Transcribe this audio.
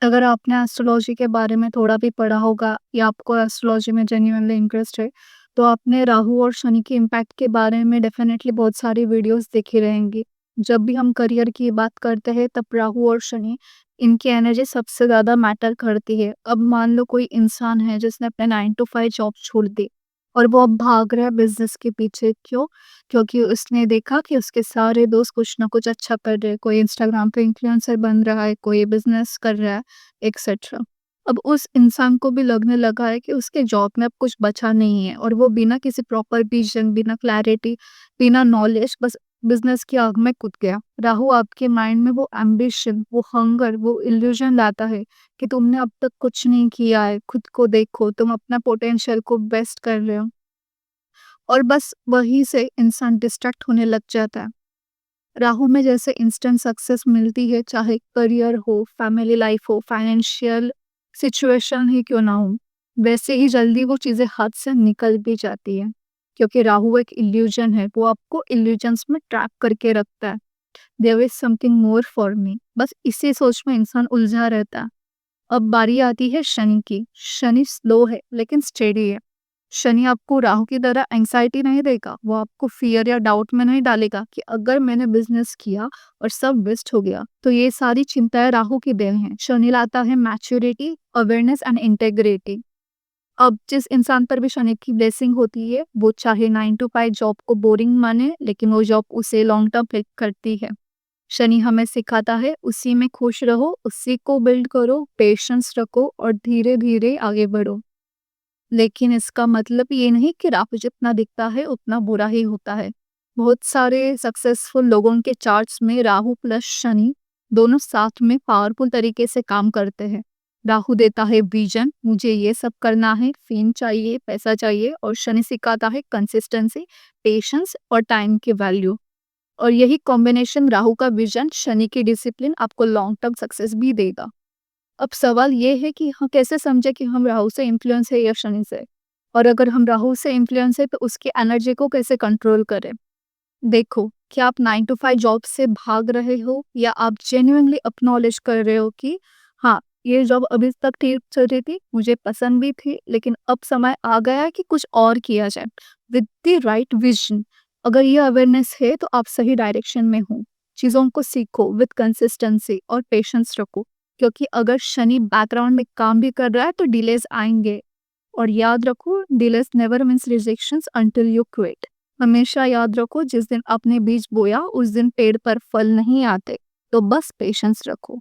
अगर आपने एस्ट्रोलॉजी के बारे में थोड़ा भी पढ़ा होगा या आपको एस्ट्रोलॉजी में जेन्युइनली इंटरेस्ट है, तो आपने राहु और शनि के इम्पैक्ट के बारे में डेफ़िनेटली बहुत सारी वीडियोज़ देखी रहेंगी। जब भी हम करियर की बात करते हैं तब राहु और शनि इनकी एनर्जी सबसे ज़्यादा मैटर करती है। अब मान लो कोई इंसान है जिसने अपने 9 टू 5 जॉब छोड़ दी और वो अब भाग रहा है बिज़नेस के पीछे, क्यों? क्योंकि उसने देखा कि उसके सारे दोस्त कुछ ना कुछ अच्छा कर रहे हैं, कोई इंस्टाग्राम पे इन्फ्लुएंसर बन रहा है, कोई बिज़नेस कर रहा है, एक्सेट्रा। अब उस इंसान को भी लगने लगा है कि उसके जॉब में अब कुछ बचा नहीं है और वो बिना किसी प्रॉपर विज़न, बिना क्लैरिटी, बिना नॉलेज बस बिज़नेस की आग में कूद गया। राहु आपके माइंड में वो एम्बिशन, वो हंगर, वो इल्यूज़न लाता है कि तुमने अब तक कुछ नहीं किया है, खुद को देखो, तुम अपना पोटेंशियल को बेस्ट कर रहे हो। और बस वहीं से इंसान डिस्ट्रैक्ट होने लग जाता है। राहु में जैसे इंस्टेंट सक्सेस मिलती है, चाहे करियर हो, फैमिली लाइफ हो, फाइनेंशियल सिचुएशन ही क्यों ना हो, वैसे ही जल्दी वो चीज़ें हाथ से निकल भी जाती है। क्योंकि राहु एक इल्यूजन है, वो आपको इल्यूजन्स में ट्रैप करके रखता है। There is something more for me, बस इसी सोच में इंसान उलझा रहता है। अब बारी आती है शनि की। शनि स्लो है लेकिन स्टेडी है। शनि आपको राहु की तरह एंग्जायटी नहीं देगा, वो आपको फियर या डाउट में नहीं डालेगा कि अगर मैंने बिजनेस किया और सब वेस्ट हो गया, तो ये सारी चिंताएं राहु की देन है। शनि लाता है मैच्योरिटी, अवेयरनेस एंड इंटेग्रिटी। अब जिस इंसान पर भी शनि की ब्लेसिंग होती है, वो चाहे 9 to 5 जॉब को बोरिंग माने, लेकिन वो जॉब उसे लॉन्ग टर्म हेल्प करती है। शनि हमें सिखाता है उसी में खुश रहो, उसी को बिल्ड करो, पेशेंस रखो और धीरे धीरे आगे बढ़ो। लेकिन इसका मतलब ये नहीं कि राहु जितना दिखता है उतना बुरा ही होता है। बहुत सारे सक्सेसफुल लोगों के चार्ट्स में राहु प्लस शनि दोनों साथ में पावरफुल तरीके से काम करते हैं। राहु देता है विजन, मुझे ये सब करना है, फेम चाहिए, पैसा चाहिए, और शनि सिखाता है कंसिस्टेंसी, पेशेंस और टाइम की वैल्यू। और यही कॉम्बिनेशन, राहु का विजन, शनि की डिसिप्लिन, आपको लॉन्ग टर्म सक्सेस भी देगा। अब सवाल ये है कि हाँ, कैसे समझे कि हम राहु से इन्फ्लुएंस है या शनि से? और अगर हम राहु से इन्फ्लुएंस है तो उसकी एनर्जी को कैसे कंट्रोल करें? देखो, क्या आप 9 टू 5 जॉब से भाग रहे हो या आप जेन्युइनली एक्नॉलेज कर रहे हो कि हाँ, ये जॉब अभी तक ठीक चल रही थी, मुझे पसंद भी थी, लेकिन अब समय आ गया है कि कुछ और किया जाए विद द राइट विजन। अगर ये अवेयरनेस है तो आप सही डायरेक्शन में हो। चीज़ों को सीखो विद कंसिस्टेंसी और पेशेंस रखो, क्योंकि अगर शनि बैकग्राउंड में काम भी कर रहा है तो डिलेज आएंगे। और याद रखो, delays never means rejections until you quit. हमेशा याद रखो, जिस दिन आपने बीज बोया उस दिन पेड़ पर फल नहीं आते, तो बस पेशेंस रखो।